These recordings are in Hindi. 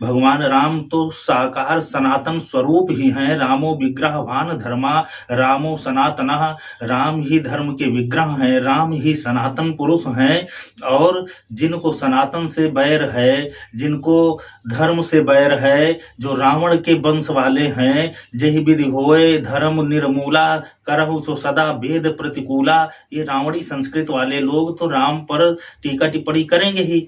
भगवान राम तो साकार सनातन स्वरूप ही हैं। रामो विग्रहवान धर्मा रामो सनातनः, राम ही धर्म के विग्रह हैं, राम ही सनातन पुरुष हैं। और जिनको सनातन से बैर है, जिनको धर्म से बैर है, जो रावण के वंश वाले हैं, जहि विधि होए धर्म निर्मूला करहु सो सदा भेद प्रतिकूला, ये रावणी संस्कृत वाले लोग तो राम पर टीका टिप्पणी करेंगे ही।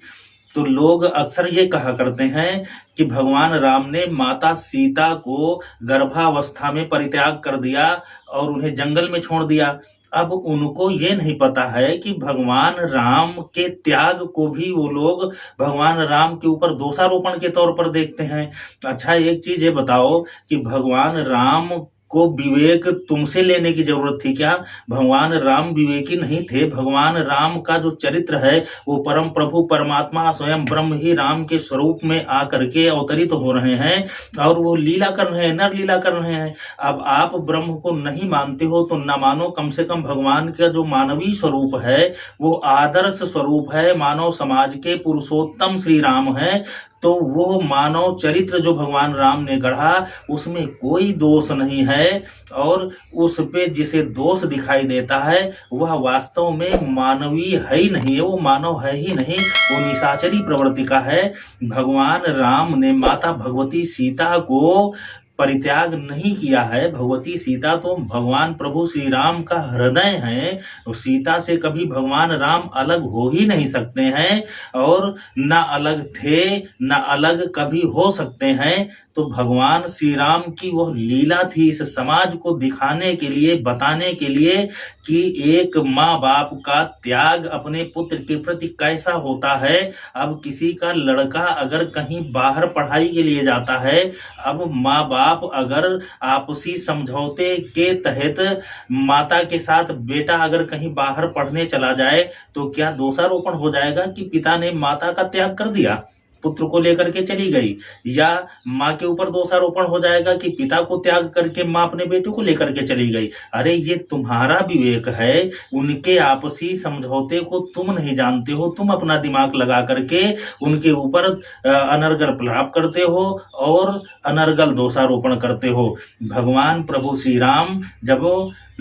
तो लोग अक्सर ये कहा करते हैं कि भगवान राम ने माता सीता को गर्भावस्था में परित्याग कर दिया और उन्हें जंगल में छोड़ दिया। अब उनको ये नहीं पता है कि भगवान राम के त्याग को भी वो लोग भगवान राम के ऊपर दोषारोपण के तौर पर देखते हैं। अच्छा, एक चीज ये बताओ कि भगवान राम को विवेक तुमसे लेने की जरूरत थी क्या? भगवान राम विवेकी नहीं थे। भगवान राम का जो चरित्र है वो परम प्रभु परमात्मा स्वयं ब्रह्म ही राम के स्वरूप में आकर के अवतरित हो रहे हैं और वो लीला कर रहे हैं, नर लीला कर रहे हैं। अब आप ब्रह्म को नहीं मानते हो तो न मानो, कम से कम भगवान का जो मानवीय स्वरूप है वो आदर्श स्वरूप है, मानव समाज के पुरुषोत्तम श्री राम है। तो वो मानव चरित्र जो भगवान राम ने गढ़ा उसमें कोई दोष नहीं है और उस पे जिसे दोष दिखाई देता है वह वास्तव में मानवीय है ही नहीं है, वो मानव है ही नहीं, वो निशाचरी प्रवृत्ति का है। भगवान राम ने माता भगवती सीता को परित्याग नहीं किया है। भगवती सीता तो भगवान प्रभु श्री राम का हृदय है, तो सीता से कभी भगवान राम अलग हो ही नहीं सकते हैं और न अलग थे न अलग कभी हो सकते हैं। तो भगवान श्री राम की वह लीला थी इस समाज को दिखाने के लिए, बताने के लिए कि एक माँ बाप का त्याग अपने पुत्र के प्रति कैसा होता है। अब किसी का लड़का अगर कहीं बाहर पढ़ाई के लिए जाता है, अब माँ बाप अगर आपसी समझौते के तहत माता के साथ बेटा अगर कहीं बाहर पढ़ने चला जाए तो क्या दोषारोपण हो जाएगा कि पिता ने माता का त्याग कर दिया, पुत्र को लेकर के चली गई? या माँ के ऊपर दोषारोपण हो जाएगा कि पिता को त्याग करके माँ अपने बेटे को लेकर के चली गई? अरे ये तुम्हारा विवेक है, उनके आपसी समझौते को तुम नहीं जानते हो। तुम अपना दिमाग लगा करके उनके ऊपर अनर्गल प्रलाप करते हो और अनर्गल दोषारोपण करते हो। भगवान प्रभु श्री राम जब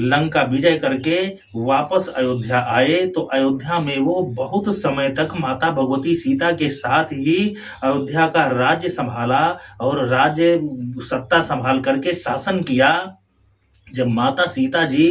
लंका विजय करके वापस अयोध्या आए तो अयोध्या में वो बहुत समय तक माता भगवती सीता के साथ ही अयोध्या का राज्य संभाला और राज्य सत्ता संभाल करके शासन किया। जब माता सीता जी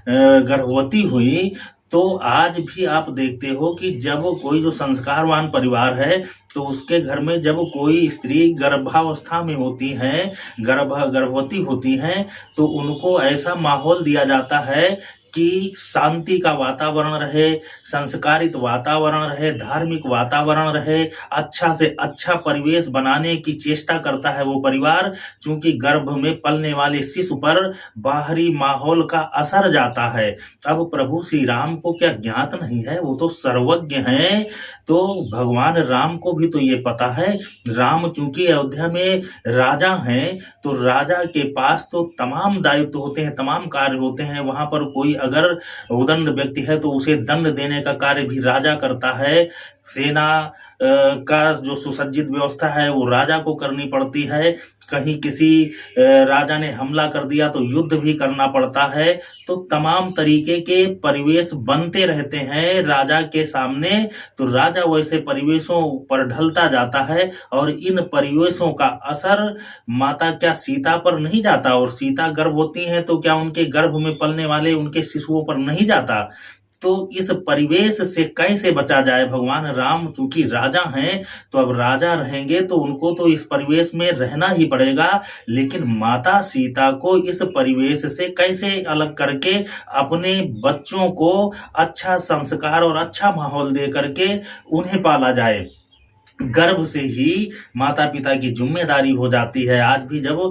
गर्भवती हुई तो आज भी आप देखते हो कि जब कोई जो संस्कारवान परिवार है तो उसके घर में जब कोई स्त्री गर्भावस्था में होती हैं, गर्भवती होती हैं, तो उनको ऐसा माहौल दिया जाता है कि शांति का वातावरण रहे, संस्कारित वातावरण रहे, धार्मिक वातावरण रहे, अच्छा से अच्छा परिवेश बनाने की चेष्टा करता है वो परिवार। चूंकि गर्भ में पलने वाले शिशु पर बाहरी माहौल का असर जाता है। अब प्रभु श्री राम को क्या ज्ञात नहीं है? वो तो सर्वज्ञ हैं। तो भगवान राम को भी तो ये पता है। राम चूंकि अयोध्या में राजा हैं तो राजा के पास तो तमाम दायित्व होते हैं, तमाम कार्य होते हैं। वहां पर कोई अगर उदंड व्यक्ति है तो उसे दंड देने का कार्य भी राजा करता है। सेना का जो सुसज्जित व्यवस्था है वो राजा को करनी पड़ती है। कहीं किसी राजा ने हमला कर दिया तो युद्ध भी करना पड़ता है। तो तमाम तरीके के परिवेश बनते रहते हैं राजा के सामने। तो राजा वैसे परिवेशों पर ढलता जाता है और इन परिवेशों का असर माता क्या सीता पर नहीं जाता? और सीता गर्भवती है तो क्या उनके गर्भ में पलने वाले उनके शिशुओं पर नहीं जाता? तो इस परिवेश से कैसे बचा जाए? भगवान राम चूंकि राजा हैं तो अब राजा रहेंगे तो उनको तो इस परिवेश में रहना ही पड़ेगा, लेकिन माता सीता को इस परिवेश से कैसे अलग करके अपने बच्चों को अच्छा संस्कार और अच्छा माहौल दे करके उन्हें पाला जाए। गर्भ से ही माता पिता की जिम्मेदारी हो जाती है। आज भी जब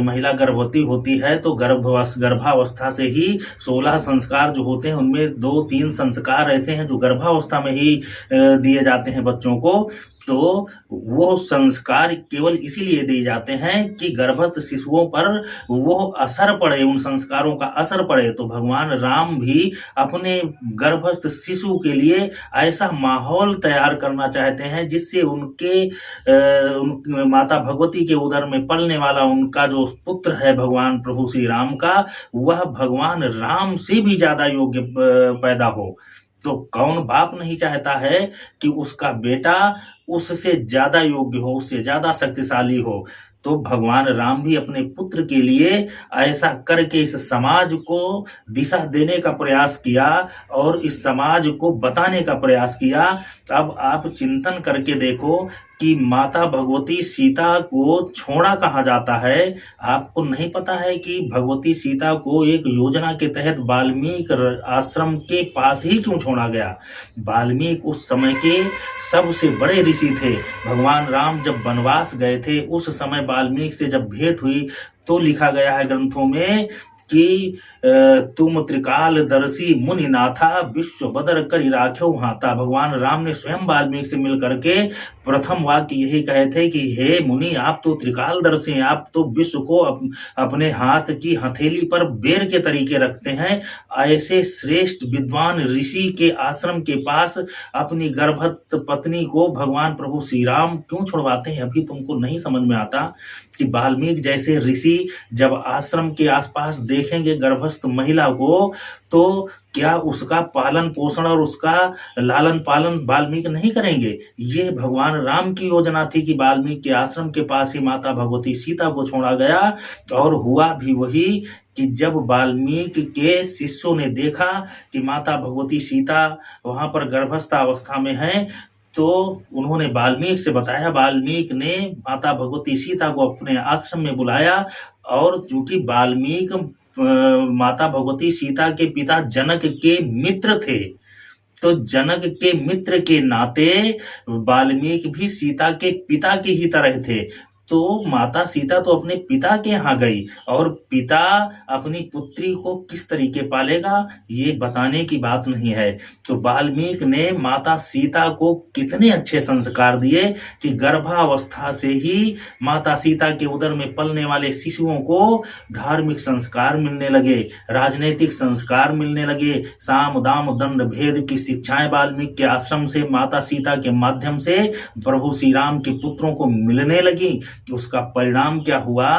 महिला गर्भवती होती है तो गर्भावस्था से ही 16 संस्कार जो होते हैं उनमें 2-3 संस्कार ऐसे हैं जो गर्भावस्था में ही दिए जाते हैं बच्चों को। तो वो संस्कार केवल इसीलिए दिए जाते हैं कि गर्भस्थ शिशुओं पर वो असर पड़े, उन संस्कारों का असर पड़े। तो भगवान राम भी अपने गर्भस्थ शिशु के लिए ऐसा माहौल तैयार करना चाहते हैं जिससे उन माता भगवती के उदर में पलने वाला उनका जो पुत्र है भगवान प्रभु श्री राम का, वह भगवान राम से भी ज्यादा योग्य पैदा हो। तो कौन बाप नहीं चाहता है कि उसका बेटा उससे ज्यादा योग्य हो, उससे ज्यादा शक्तिशाली हो। तो भगवान राम भी अपने पुत्र के लिए ऐसा करके इस समाज को दिशा देने का प्रयास किया और इस समाज को बताने का प्रयास किया। अब आप चिंतन करके देखो कि माता भगवती सीता को छोड़ा कहाँ जाता है। आपको नहीं पता है कि भगवती सीता को एक योजना के तहत वाल्मीकि आश्रम के पास ही क्यों छोड़ा गया। वाल्मीकि उस समय के सबसे बड़े ऋषि थे। भगवान राम जब वनवास गए थे उस समय वाल्मीकि से जब भेंट हुई तो लिखा गया है ग्रंथों में कि तुम त्रिकालदर्शी मुनि नाथा विश्व बदर करि राख्यो हाथा। भगवान राम ने स्वयं वाल्मीकि से मिल करके प्रथम वाक्य यही कहे थे कि हे मुनि, आप तो त्रिकालदर्शी हैं, आप तो विश्व को अपने हाथ की हथेली पर बेर के तरीके रखते हैं। ऐसे श्रेष्ठ विद्वान ऋषि के आश्रम के पास अपनी गर्भस्थ पत्नी को भगवान प्रभु श्री राम क्यों छुड़वाते हैं। अभी तुमको नहीं समझ में आता कि वाल्मीकि जैसे ऋषि जब आश्रम के आसपास देखेंगे गर्भस्थ महिला को तो क्या उसका पालन पोषण और उसका लालन पालन वाल्मीकि नहीं करेंगे। ये भगवान राम की योजना थी कि वाल्मीकि के आश्रम के पास ही माता भगवती सीता को छोड़ा गया। और हुआ भी वही कि जब वाल्मीकि के शिष्यों ने देखा कि माता भगवती सीता वहां पर गर्भस्थ अवस्था में है तो उन्होंने वाल्मीकि से बताया। वाल्मीकि ने माता भगवती सीता को अपने आश्रम में बुलाया और चूंकि वाल्मीकि माता भगवती सीता के पिता जनक के मित्र थे तो जनक के मित्र के नाते वाल्मीकि भी सीता के पिता की ही तरह थे। तो माता सीता तो अपने पिता के यहाँ गई और पिता अपनी पुत्री को किस तरीके पालेगा ये बताने की बात नहीं है। तो वाल्मीकि ने माता सीता को कितने अच्छे संस्कार दिए कि गर्भावस्था से ही माता सीता के उदर में पलने वाले शिशुओं को धार्मिक संस्कार मिलने लगे, राजनीतिक संस्कार मिलने लगे, साम दाम दंड भेद की शिक्षाएं वाल्मीकि के आश्रम से माता सीता के माध्यम से प्रभु श्री राम के पुत्रों को मिलने लगी। उसका परिणाम क्या हुआ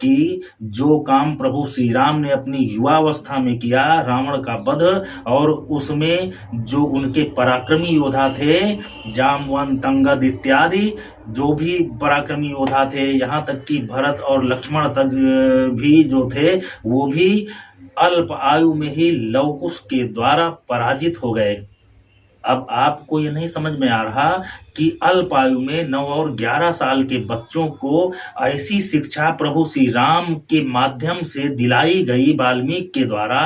कि जो काम प्रभु श्री राम ने अपनी युवावस्था में किया, रावण का वध, और उसमें जो उनके पराक्रमी योद्धा थे जामवंत अंगद इत्यादि जो भी पराक्रमी योद्धा थे, यहाँ तक कि भरत और लक्ष्मण तक भी जो थे वो भी अल्प आयु में ही लवकुश के द्वारा पराजित हो गए। अब आपको ये नहीं समझ में आ रहा कि अल्प आयु में 9 और 11 साल के बच्चों को ऐसी शिक्षा प्रभु श्री राम के माध्यम से दिलाई गई वाल्मीकि के द्वारा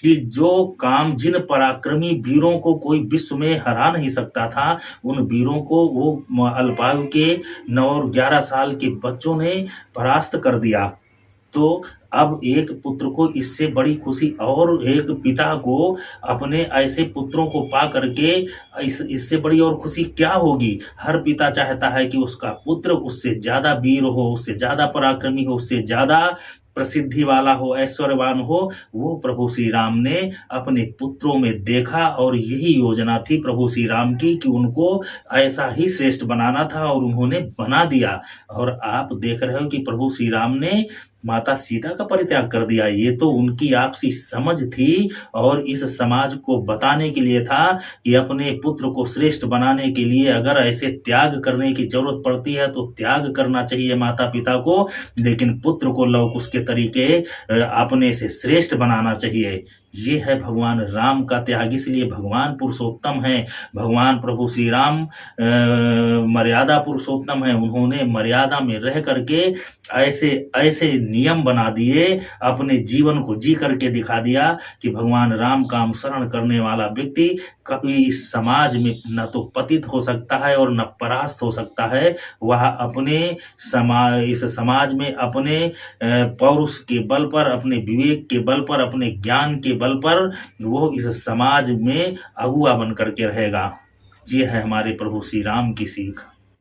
कि जो काम जिन पराक्रमी वीरों को कोई विश्व में हरा नहीं सकता था उन वीरों को वो अल्पायु के 9 और 11 साल के बच्चों ने परास्त कर दिया। तो अब एक पुत्र को इससे बड़ी खुशी और एक पिता को अपने ऐसे पुत्रों को पा करके इससे बड़ी और खुशी क्या होगी। हर पिता चाहता है कि उसका पुत्र उससे ज्यादा वीर हो, उससे ज्यादा पराक्रमी हो, उससे ज्यादा प्रसिद्धि वाला हो, ऐश्वर्यवान हो। वो प्रभु श्री राम ने अपने पुत्रों में देखा और यही योजना थी प्रभु श्री राम की कि उनको ऐसा ही श्रेष्ठ बनाना था और उन्होंने बना दिया। और आप देख रहे हो कि प्रभु श्री राम ने माता सीता का परित्याग कर दिया। ये तो उनकी आपसी समझ थी और इस समाज को बताने के लिए था कि अपने पुत्र को श्रेष्ठ बनाने के लिए अगर ऐसे त्याग करने की जरूरत पड़ती है तो त्याग करना चाहिए माता पिता को, लेकिन पुत्र को लवकुश के तरीके अपने से श्रेष्ठ बनाना चाहिए। ये है भगवान राम का त्याग। इसलिए भगवान पुरुषोत्तम है। भगवान प्रभु श्री राम मर्यादा पुरुषोत्तम है। उन्होंने मर्यादा में रह करके ऐसे ऐसे नियम बना दिए, अपने जीवन को जी करके दिखा दिया कि भगवान राम का अनुसरण करने वाला व्यक्ति कभी इस समाज में न तो पतित हो सकता है और न परास्त हो सकता है। वह अपने इस समाज में अपने पौरुष के बल पर, अपने विवेक के बल पर, अपने ज्ञान के बल पर वो इस समाज में अगुआ बन करके रहेगा। ये है हमारे प्रभु श्री राम की सीख।